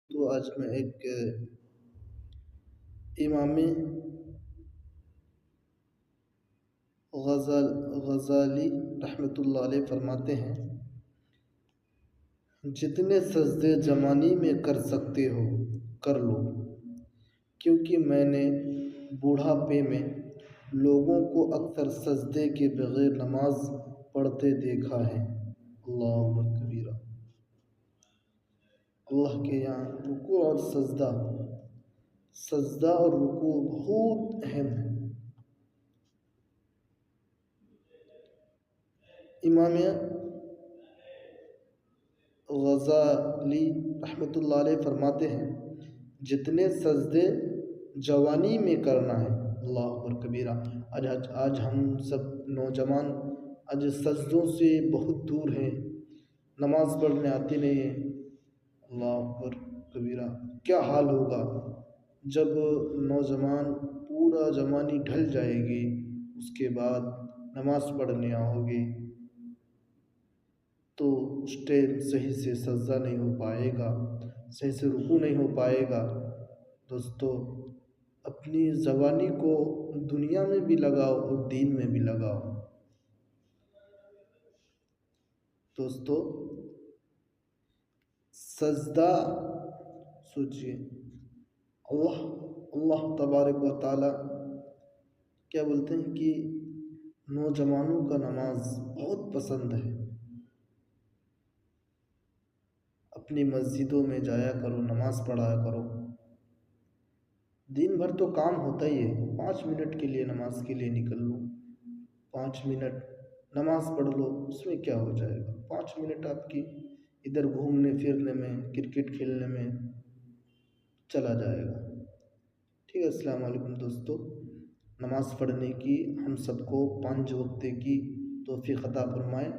तो आज मैं एक इमामी गज़ाली रहमतुल्लाह अलैह फरमाते हैं, जितने सजदे ज़मानी में कर सकते हो कर लो, क्योंकि मैंने बूढ़ापे में लोगों को अक्सर सजदे के बगैर नमाज पढ़ते देखा है। अल्लाह अकबर कबीरा। अल्लाह के यहाँ रुकू और सजदा और रुकू बहुत अहम है। इमाम गज़ाली रहमतुल्लाह अलैह फरमाते हैं, जितने सजदे जवानी में करना है। अल्लाह अकबर कबीरा। आज हम सब नौजवान आज सजदों से बहुत दूर हैं, नमाज पढ़ने आती नहीं है। अल्लाह अकबर कबीरा। क्या हाल होगा जब नौजवान पूरा जवानी ढल जाएगी, उसके बाद नमाज पढ़ने आओगे तो उस टाइम सही से सजदा नहीं हो पाएगा, सही से रुकू नहीं हो पाएगा। दोस्तों, अपनी ज़बानी को दुनिया में भी लगाओ और दीन में भी लगाओ। दोस्तों, सजदा सोचिए, अल्लाह अल्लाह तबारक व तआला क्या बोलते हैं कि नौजवानों का नमाज बहुत पसंद है। अपनी मस्जिदों में जाया करो, नमाज पढ़ा करो। दिन भर तो काम होता ही है, 5 मिनट के लिए नमाज के लिए निकल लो। 5 मिनट नमाज पढ़ लो, उसमें क्या हो जाएगा। 5 मिनट आपकी इधर घूमने फिरने में, क्रिकेट खेलने में चला जाएगा। ठीक है। अस्सलाम वालेकुम दोस्तों, नमाज पढ़ने की हम सबको 5 वक्त की तौफीक अता फरमाए।